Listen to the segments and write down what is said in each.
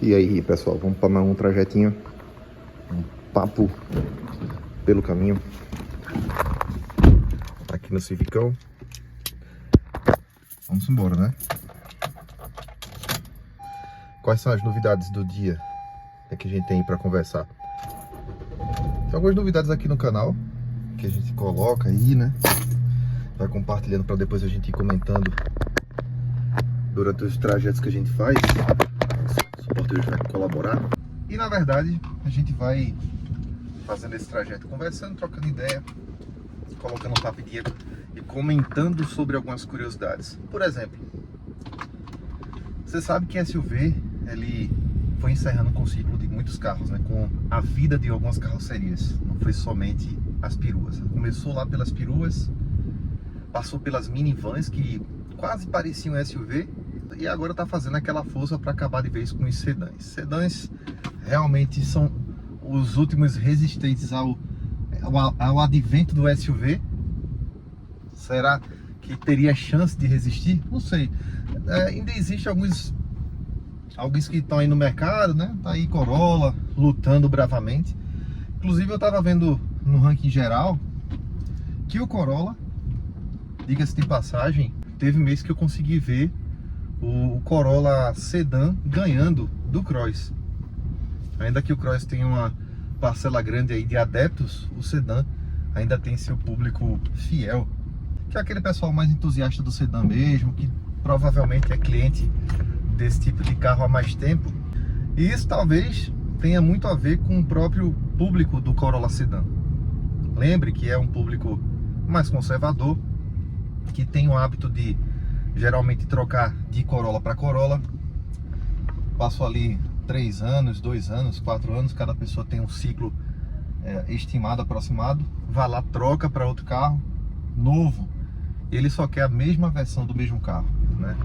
E aí, pessoal, vamos para mais um trajetinho, um papo pelo caminho aqui no Civicão. Vamos embora, né? Quais são as novidades do dia que a gente tem para conversar? Tem algumas novidades aqui no canal que a gente coloca aí, né? Vai compartilhando para depois a gente ir comentando durante os trajetos que a gente faz. O suporte vai colaborar. E na verdade a gente vai fazendo esse trajeto, conversando, trocando ideia, colocando um papo de e comentando sobre algumas curiosidades. Por exemplo, você sabe que SUV ele foi encerrando com o ciclo de muitos carros, né? Com a vida de algumas carrocerias. Não foi somente as peruas. Começou lá pelas peruas, passou pelas minivans que quase pareciam SUV e agora está fazendo aquela força para acabar de vez com os sedãs. Sedãs realmente são os últimos resistentes ao advento do SUV. Será que teria chance de resistir? Não sei. Ainda existe alguns que estão aí no mercado, né? Tá aí Corolla lutando bravamente. Inclusive eu estava vendo no ranking geral que o Corolla, diga-se de passagem, teve mês que eu consegui ver o Corolla Sedan ganhando do Cross. Ainda que o Cross tenha uma parcela grande aí de adeptos, o Sedan ainda tem seu público fiel, que é aquele pessoal mais entusiasta do Sedan mesmo, que provavelmente é cliente desse tipo de carro há mais tempo. E isso talvez tenha muito a ver com o próprio público do Corolla Sedan. Lembre que é um público mais conservador, que tem o hábito de geralmente trocar de Corolla para Corolla. Passou ali 3 anos, 2 anos, 4 anos, cada pessoa tem um ciclo estimado, aproximado. Vai lá, troca para outro carro novo. Ele só quer a mesma versão do mesmo carro, né?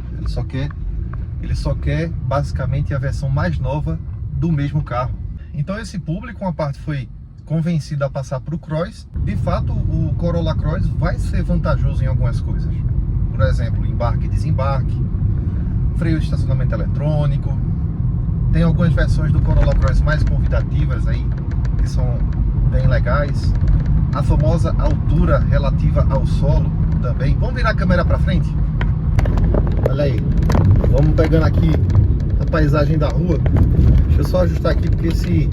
Ele só quer basicamente a versão mais nova do mesmo carro. Então esse público, uma parte foi convencido a passar para o Cross. De fato, o Corolla Cross vai ser vantajoso em algumas coisas. Por exemplo, embarque e desembarque, freio de estacionamento eletrônico. Tem algumas versões do Corolla Cross mais convidativas aí, que são bem legais. A famosa altura relativa ao solo também. Vamos virar a câmera para frente? Olha aí, vamos pegando aqui a paisagem da rua. Deixa eu só ajustar aqui porque esse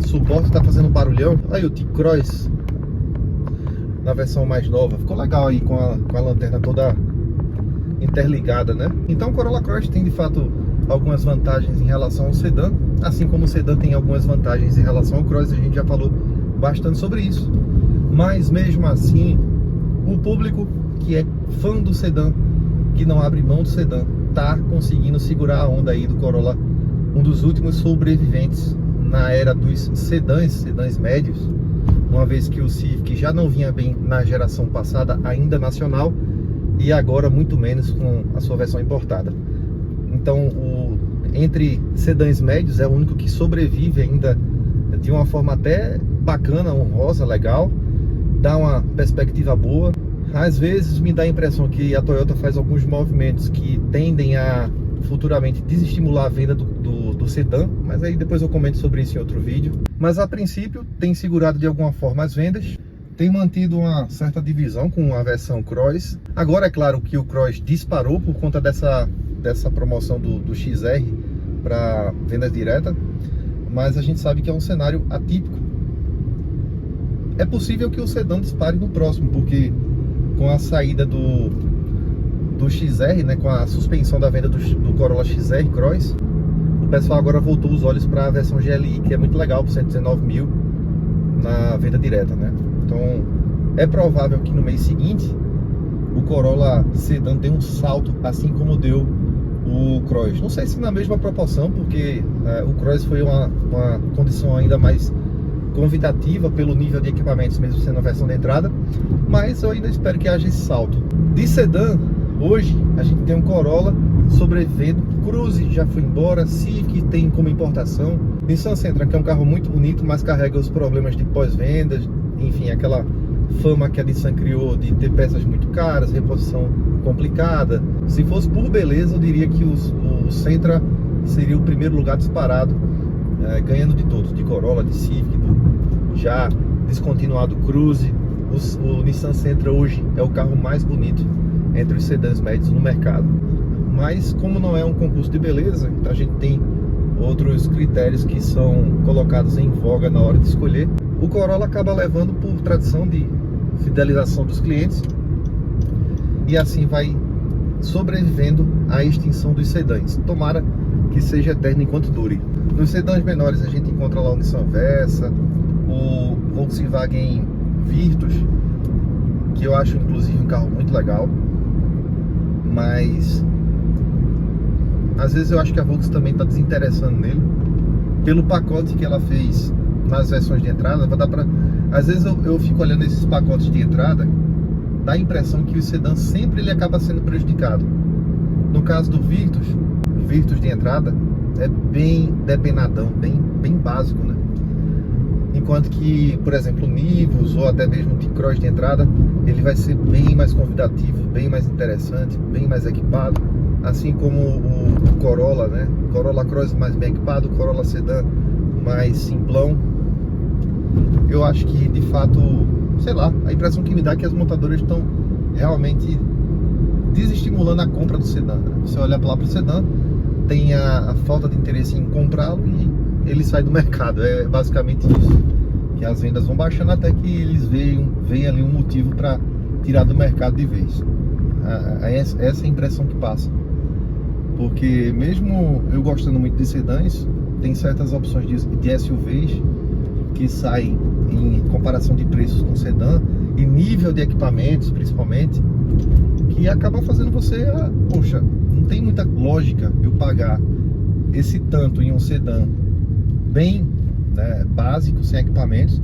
suporte está fazendo barulhão. Olha aí o T-Cross na versão mais nova. Ficou legal aí com a lanterna toda interligada, né? Então o Corolla Cross tem de fato algumas vantagens em relação ao sedã, assim como o sedã tem algumas vantagens em relação ao Cross. A gente já falou bastante sobre isso. Mas mesmo assim, o público que é fã do sedã, que não abre mão do sedã, tá conseguindo segurar a onda aí do Corolla, um dos últimos sobreviventes na era dos sedãs médios, uma vez que o Civic já não vinha bem na geração passada, ainda nacional, e agora muito menos com a sua versão importada. Então, entre sedãs médios, é o único que sobrevive ainda de uma forma até bacana, honrosa, legal, dá uma perspectiva boa. Às vezes me dá a impressão que a Toyota faz alguns movimentos que tendem a futuramente desestimular a venda do sedã, mas aí depois eu comento sobre isso em outro vídeo. Mas a princípio tem segurado de alguma forma as vendas, tem mantido uma certa divisão com a versão Cross. Agora é claro que o Cross disparou por conta dessa promoção do XR para vendas diretas, mas a gente sabe que é um cenário atípico. É possível que o sedã dispare no próximo, porque com a saída do XR, né, com a suspensão da venda do Corolla XR Cross, o pessoal agora voltou os olhos para a versão GLI, que é muito legal, por 119 mil na venda direta, né? Então é provável que no mês seguinte o Corolla Sedan dê um salto, assim como deu o Cross. Não sei se na mesma proporção, porque o Cross foi uma condição ainda mais convidativa pelo nível de equipamentos, mesmo sendo a versão de entrada, mas eu ainda espero que haja esse salto. De sedã, hoje a gente tem um Corolla sobrevivendo, Cruze já foi embora, Civic tem como importação, Nissan Sentra, que é um carro muito bonito, mas carrega os problemas de pós-vendas, enfim, aquela fama que a Nissan criou de ter peças muito caras, reposição complicada. Se fosse por beleza, eu diria que o Sentra seria o primeiro lugar disparado, ganhando de todos, de Corolla, de Civic, do já descontinuado Cruze. O Nissan Sentra hoje é o carro mais bonito entre os sedãs médios no mercado. Mas como não é um concurso de beleza, então a gente tem outros critérios que são colocados em voga na hora de escolher. O Corolla acaba levando por tradição de fidelização dos clientes e assim vai sobrevivendo à extinção dos sedãs. Tomara que seja eterno enquanto dure. Nos sedãs menores a gente encontra lá o Nissan Versa, o Volkswagen Virtus, que eu acho inclusive um carro muito legal, mas às vezes eu acho que a Volkswagen também está desinteressando nele pelo pacote que ela fez nas versões de entrada. Vai dar pra... Às vezes eu fico olhando esses pacotes de entrada, dá a impressão que o sedã sempre ele acaba sendo prejudicado. No caso do Virtus, o Virtus de entrada é bem depenadão, bem básico, né? Enquanto que, por exemplo, o Nivus ou até mesmo o T-Cross de entrada, ele vai ser bem mais convidativo, bem mais interessante, bem mais equipado. Assim como o Corolla, né? Corolla Cross mais bem equipado, Corolla Sedã mais simplão. Eu acho que, de fato, sei lá, a impressão que me dá é que as montadoras estão realmente desestimulando a compra do sedã. Você olha lá para o sedã, tem a falta de interesse em comprá-lo e ele sai do mercado. É basicamente isso, que as vendas vão baixando até que eles veem ali um motivo para tirar do mercado de vez. Essa é a impressão que passa, porque mesmo eu gostando muito de sedãs, tem certas opções de SUVs que saem em comparação de preços com sedã e nível de equipamentos principalmente, que acaba fazendo você, poxa, não tem muita lógica eu pagar esse tanto em um sedã bem, né, básico, sem equipamentos,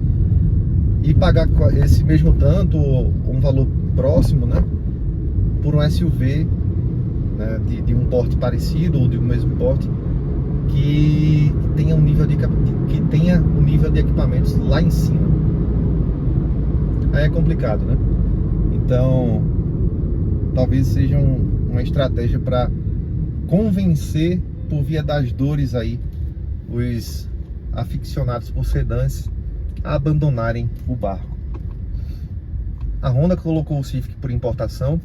e pagar esse mesmo tanto, um valor próximo, né, por um SUV, né, de um porte parecido ou de um mesmo porte, que tenha um nível de equipamentos lá em cima. Aí é complicado, né? Então talvez seja uma estratégia para convencer por via das dores aí os aficionados por sedãs a abandonarem o barco. A Honda colocou o Civic por importação.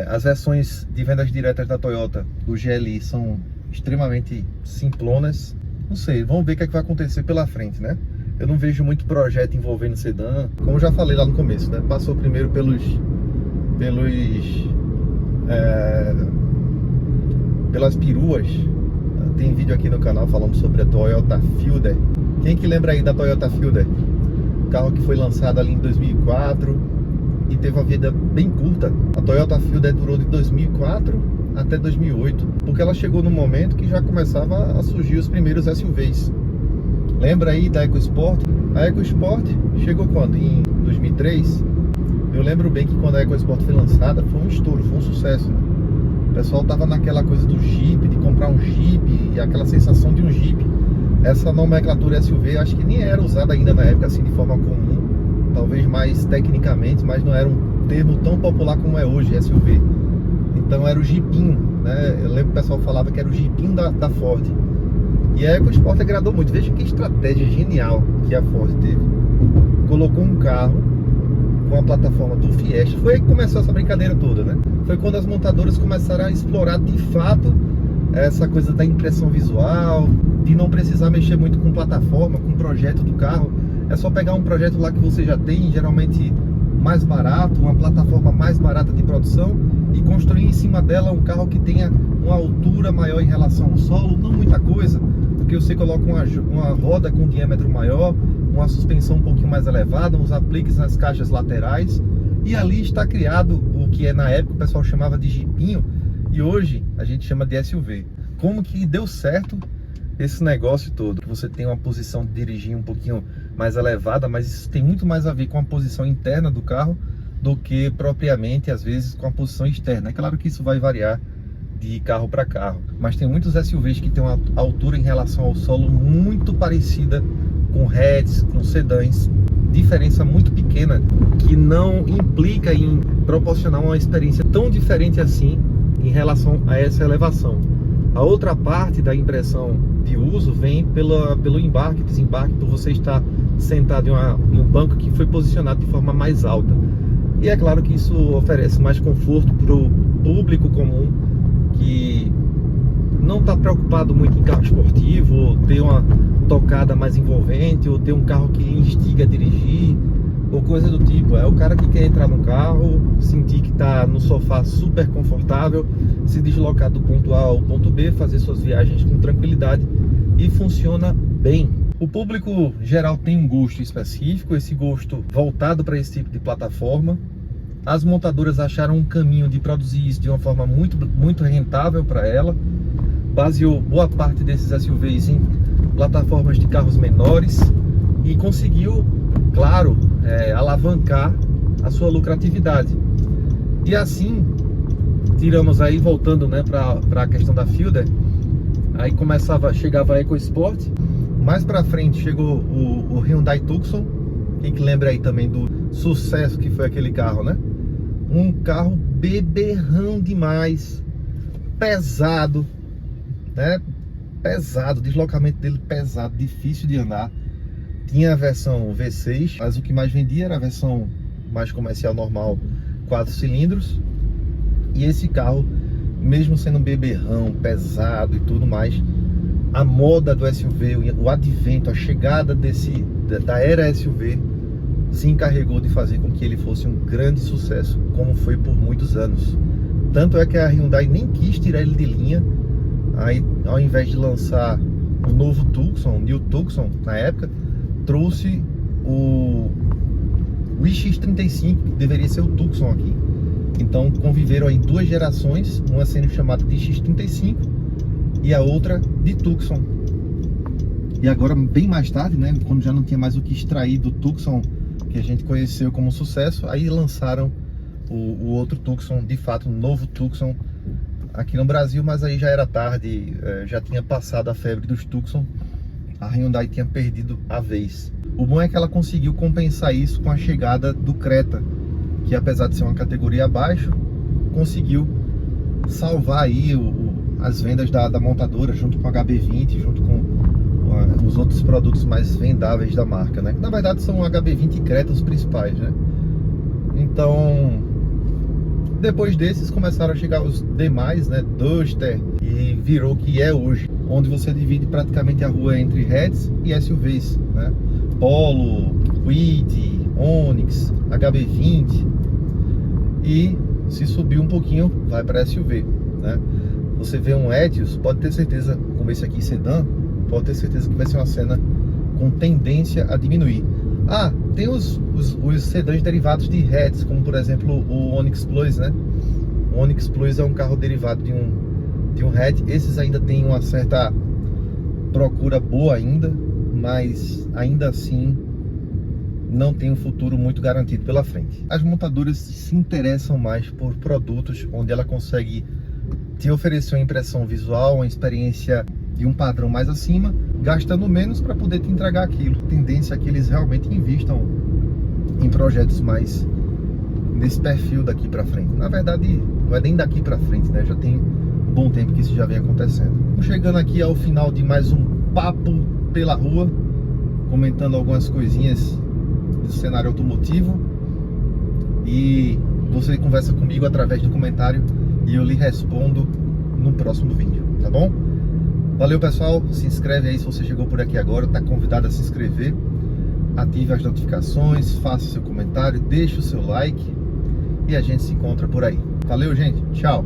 As versões de vendas diretas da Toyota do GLI são extremamente simplonas. Não sei, vamos ver o que é que vai acontecer pela frente, né? Eu não vejo muito projeto envolvendo sedã, como já falei lá no começo, né? Passou primeiro pelas peruas. Tem vídeo aqui no canal falando sobre a Toyota Fielder. Quem que lembra aí da Toyota Fielder? Carro que foi lançado ali em 2004 e teve uma vida bem curta. A Toyota Fielder durou de 2004 até 2008, porque ela chegou no momento que já começava a surgir os primeiros SUVs. Lembra aí da EcoSport? A EcoSport chegou quando? Em 2003. Eu lembro bem que quando a EcoSport foi lançada, foi um estouro, foi um sucesso, né? O pessoal tava naquela coisa do Jeep, de comprar um Jeep e aquela sensação de um Jeep. Essa nomenclatura SUV acho que nem era usada ainda na época assim de forma comum, talvez mais tecnicamente, mas não era um termo tão popular como é hoje, SUV. Então era o Jeepinho, né? Eu lembro que o pessoal falava que era o Jeepinho da Ford. E a EcoSport agradou muito. Veja que estratégia genial que a Ford teve. Colocou um carro com a plataforma do Fiesta. Foi aí que começou essa brincadeira toda, né? Foi quando as montadoras começaram a explorar de fato essa coisa da impressão visual, de não precisar mexer muito com plataforma, com projeto do carro. É só pegar um projeto lá que você já tem, geralmente mais barato, uma plataforma mais barata de produção, e construir em cima dela um carro que tenha uma altura maior em relação ao solo. Não muita coisa, porque você coloca uma roda com diâmetro maior, uma suspensão um pouquinho mais elevada, uns apliques nas caixas laterais, e ali está criado o que na época o pessoal chamava de Jeepinho, e hoje a gente chama de SUV. Como que deu certo esse negócio todo? Você tem uma posição de dirigir um pouquinho mais elevada, mas isso tem muito mais a ver com a posição interna do carro do que propriamente, às vezes, com a posição externa. É claro que isso vai variar de carro para carro, mas tem muitos SUVs que têm uma altura em relação ao solo muito parecida com hatches, com sedãs, diferença muito pequena, que não implica em proporcionar uma experiência tão diferente assim em relação a essa elevação. A outra parte da impressão de uso vem pelo embarque, desembarque, por você estar sentado em um banco que foi posicionado de forma mais alta. E é claro que isso oferece mais conforto para o público comum que não está preocupado muito em carro esportivo, ou ter uma tocada mais envolvente, ou ter um carro que instiga a dirigir, ou coisa do tipo. É o cara que quer entrar no carro, sentir que está no sofá super confortável, se deslocar do ponto A ao ponto B, fazer suas viagens com tranquilidade, e funciona bem. O público geral tem um gosto específico, esse gosto voltado para esse tipo de plataforma. As montadoras acharam um caminho de produzir isso de uma forma muito rentável para ela. Baseou boa parte desses SUVs em plataformas de carros menores e conseguiu, claro, alavancar a sua lucratividade. E assim, tiramos aí, voltando, né, para a questão da Fielder, aí chegava a EcoSport, mais para frente chegou o Hyundai Tucson, quem que lembra aí também do sucesso que foi aquele carro, né? Um carro beberrão demais, pesado, né? Pesado, o deslocamento dele pesado, difícil de andar. Tinha a versão V6, mas o que mais vendia era a versão mais comercial normal, 4 cilindros. E esse carro, mesmo sendo beberrão, pesado e tudo mais, a moda do SUV, o advento, a chegada da era SUV se encarregou de fazer com que ele fosse um grande sucesso, como foi por muitos anos. Tanto é que a Hyundai nem quis tirar ele de linha. Aí, ao invés de lançar o novo Tucson, o New Tucson, na época, trouxe o iX35, que deveria ser o Tucson aqui. Então conviveram aí 2 gerações, uma sendo chamada de X35 e a outra de Tucson. E agora, bem mais tarde, né, quando já não tinha mais o que extrair do Tucson que a gente conheceu como sucesso, aí lançaram o outro Tucson, de fato, um novo Tucson aqui no Brasil, mas aí já era tarde, já tinha passado a febre dos Tucson, a Hyundai tinha perdido a vez. O bom é que ela conseguiu compensar isso com a chegada do Creta, que apesar de ser uma categoria abaixo, conseguiu salvar aí as vendas da montadora, junto com a HB20, junto com os outros produtos mais vendáveis da marca, né? Na verdade são o HB20 e Creta os principais, né? Então, depois desses começaram a chegar os demais, né? Duster, e virou o que é hoje, onde você divide praticamente a rua entre hatches e SUVs, né? Polo, Kwid, Onix, HB20, e se subir um pouquinho vai para SUV, né? Você vê um Etios, pode ter certeza, como esse aqui sedã, pode ter certeza que vai ser uma cena com tendência a diminuir. Ah, tem os sedãs derivados de hatches, como por exemplo o Onix Plus, né? O Onix Plus é um carro derivado de um hatch. Esses ainda tem uma certa procura boa ainda, mas ainda assim não tem um futuro muito garantido pela frente. As montadoras se interessam mais por produtos onde ela consegue te oferecer uma impressão visual, uma experiência de um padrão mais acima, gastando menos para poder te entregar aquilo. A tendência é que eles realmente invistam em projetos mais nesse perfil daqui para frente. Na verdade, não é nem daqui para frente, né? Já tem um bom tempo que isso já vem acontecendo. Chegando aqui ao final de mais um papo pela rua, comentando algumas coisinhas do cenário automotivo, e você conversa comigo através do comentário e eu lhe respondo no próximo vídeo, tá bom? Valeu, pessoal, se inscreve aí se você chegou por aqui agora, tá convidado a se inscrever, ative as notificações, faça seu comentário, deixe o seu like e a gente se encontra por aí. Valeu, gente, tchau!